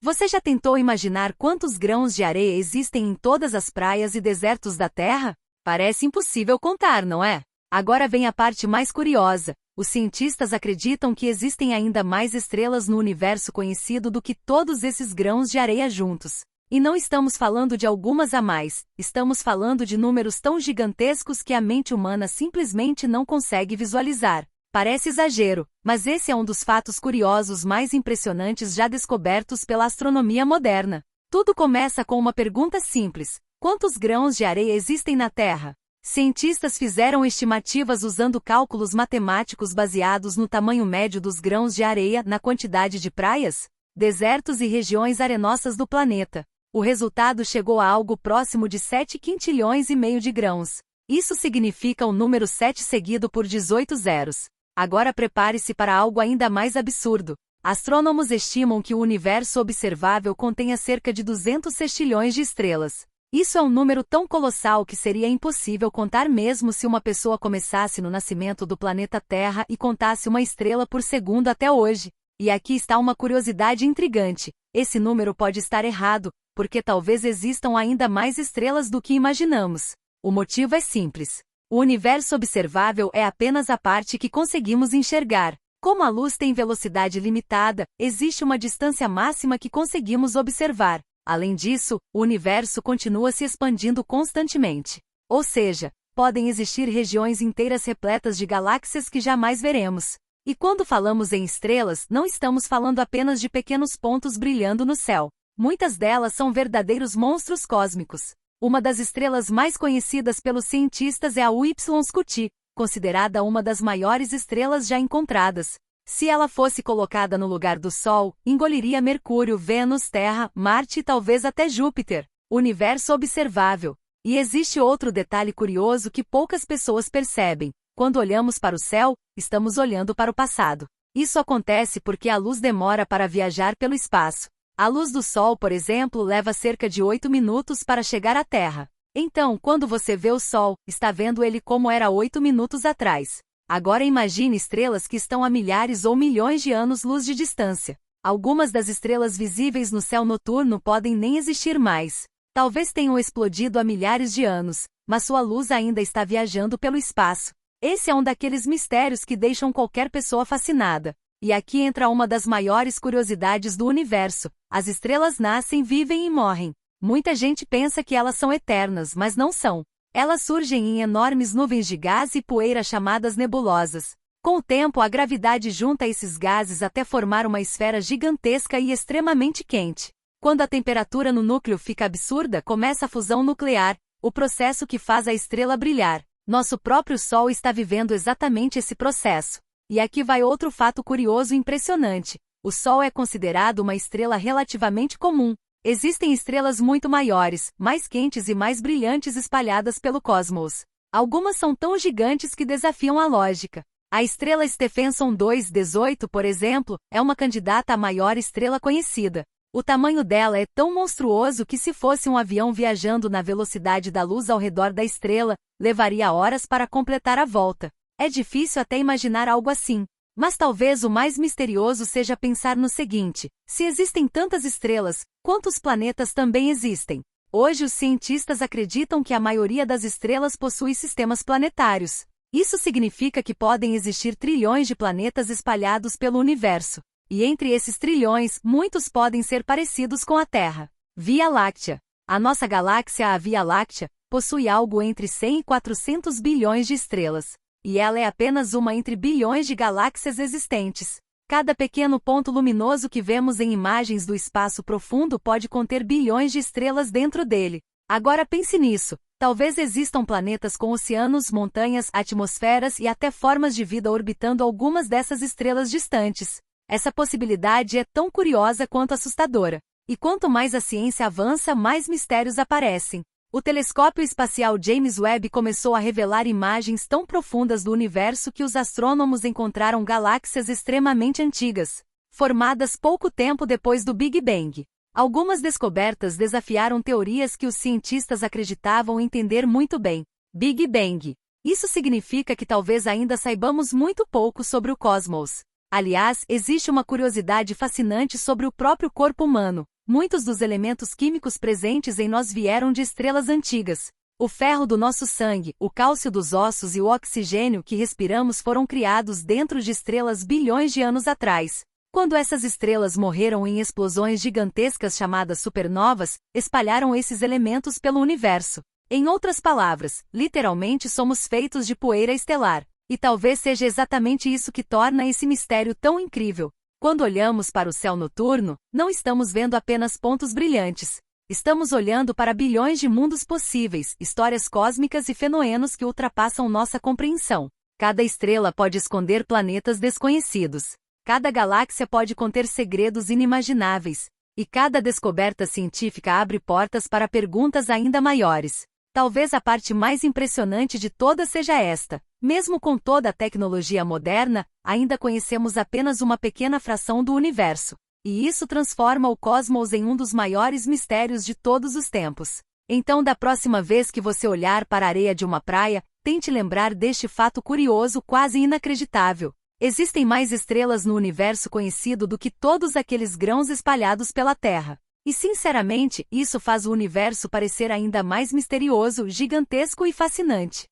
Você já tentou imaginar quantos grãos de areia existem em todas as praias e desertos da Terra? Parece impossível contar, não é? Agora vem a parte mais curiosa. Os cientistas acreditam que existem ainda mais estrelas no universo conhecido do que todos esses grãos de areia juntos. E não estamos falando de algumas a mais, estamos falando de números tão gigantescos que a mente humana simplesmente não consegue visualizar. Parece exagero, mas esse é um dos fatos curiosos mais impressionantes já descobertos pela astronomia moderna. Tudo começa com uma pergunta simples: quantos grãos de areia existem na Terra? Cientistas fizeram estimativas usando cálculos matemáticos baseados no tamanho médio dos grãos de areia na quantidade de praias, desertos e regiões arenosas do planeta. O resultado chegou a algo próximo de 7 quintilhões e meio de grãos. Isso significa o número 7 seguido por 18 zeros. Agora prepare-se para algo ainda mais absurdo. Astrônomos estimam que o universo observável contenha cerca de 200 sextilhões de estrelas. Isso é um número tão colossal que seria impossível contar mesmo se uma pessoa começasse no nascimento do planeta Terra e contasse uma estrela por segundo até hoje. E aqui está uma curiosidade intrigante. Esse número pode estar errado, porque talvez existam ainda mais estrelas do que imaginamos. O motivo é simples. O universo observável é apenas a parte que conseguimos enxergar. Como a luz tem velocidade limitada, existe uma distância máxima que conseguimos observar. Além disso, o universo continua se expandindo constantemente. Ou seja, podem existir regiões inteiras repletas de galáxias que jamais veremos. E quando falamos em estrelas, não estamos falando apenas de pequenos pontos brilhando no céu. Muitas delas são verdadeiros monstros cósmicos. Uma das estrelas mais conhecidas pelos cientistas é a Upsilon Scuti, considerada uma das maiores estrelas já encontradas. Se ela fosse colocada no lugar do Sol, engoliria Mercúrio, Vênus, Terra, Marte e talvez até Júpiter. Universo observável. E existe outro detalhe curioso que poucas pessoas percebem. Quando olhamos para o céu, estamos olhando para o passado. Isso acontece porque a luz demora para viajar pelo espaço. A luz do Sol, por exemplo, leva cerca de 8 minutos para chegar à Terra. Então, quando você vê o Sol, está vendo ele como era 8 minutos atrás. Agora imagine estrelas que estão a milhares ou milhões de anos-luz de distância. Algumas das estrelas visíveis no céu noturno podem nem existir mais. Talvez tenham explodido há milhares de anos, mas sua luz ainda está viajando pelo espaço. Esse é um daqueles mistérios que deixam qualquer pessoa fascinada. E aqui entra uma das maiores curiosidades do universo. As estrelas nascem, vivem e morrem. Muita gente pensa que elas são eternas, mas não são. Elas surgem em enormes nuvens de gás e poeira chamadas nebulosas. Com o tempo, a gravidade junta esses gases até formar uma esfera gigantesca e extremamente quente. Quando a temperatura no núcleo fica absurda, começa a fusão nuclear, o processo que faz a estrela brilhar. Nosso próprio Sol está vivendo exatamente esse processo. E aqui vai outro fato curioso e impressionante. O Sol é considerado uma estrela relativamente comum. Existem estrelas muito maiores, mais quentes e mais brilhantes espalhadas pelo cosmos. Algumas são tão gigantes que desafiam a lógica. A estrela Stephenson 2-18, por exemplo, é uma candidata à maior estrela conhecida. O tamanho dela é tão monstruoso que se fosse um avião viajando na velocidade da luz ao redor da estrela, levaria horas para completar a volta. É difícil até imaginar algo assim. Mas talvez o mais misterioso seja pensar no seguinte: se existem tantas estrelas, quantos planetas também existem? Hoje os cientistas acreditam que a maioria das estrelas possui sistemas planetários. Isso significa que podem existir trilhões de planetas espalhados pelo universo. E entre esses trilhões, muitos podem ser parecidos com a Terra. Via Láctea. A nossa galáxia, a Via Láctea, possui algo entre 100 e 400 bilhões de estrelas. E ela é apenas uma entre bilhões de galáxias existentes. Cada pequeno ponto luminoso que vemos em imagens do espaço profundo pode conter bilhões de estrelas dentro dele. Agora pense nisso. Talvez existam planetas com oceanos, montanhas, atmosferas e até formas de vida orbitando algumas dessas estrelas distantes. Essa possibilidade é tão curiosa quanto assustadora. E quanto mais a ciência avança, mais mistérios aparecem. O telescópio espacial James Webb começou a revelar imagens tão profundas do universo que os astrônomos encontraram galáxias extremamente antigas, formadas pouco tempo depois do Big Bang. Algumas descobertas desafiaram teorias que os cientistas acreditavam entender muito bem. Big Bang. Isso significa que talvez ainda saibamos muito pouco sobre o cosmos. Aliás, existe uma curiosidade fascinante sobre o próprio corpo humano. Muitos dos elementos químicos presentes em nós vieram de estrelas antigas. O ferro do nosso sangue, o cálcio dos ossos e o oxigênio que respiramos foram criados dentro de estrelas bilhões de anos atrás. Quando essas estrelas morreram em explosões gigantescas chamadas supernovas, espalharam esses elementos pelo universo. Em outras palavras, literalmente somos feitos de poeira estelar. E talvez seja exatamente isso que torna esse mistério tão incrível. Quando olhamos para o céu noturno, não estamos vendo apenas pontos brilhantes. Estamos olhando para bilhões de mundos possíveis, histórias cósmicas e fenômenos que ultrapassam nossa compreensão. Cada estrela pode esconder planetas desconhecidos. Cada galáxia pode conter segredos inimagináveis. E cada descoberta científica abre portas para perguntas ainda maiores. Talvez a parte mais impressionante de todas seja esta. Mesmo com toda a tecnologia moderna, ainda conhecemos apenas uma pequena fração do universo. E isso transforma o cosmos em um dos maiores mistérios de todos os tempos. Então, da próxima vez que você olhar para a areia de uma praia, tente lembrar deste fato curioso, quase inacreditável. Existem mais estrelas no universo conhecido do que todos aqueles grãos espalhados pela Terra. E sinceramente, isso faz o universo parecer ainda mais misterioso, gigantesco e fascinante.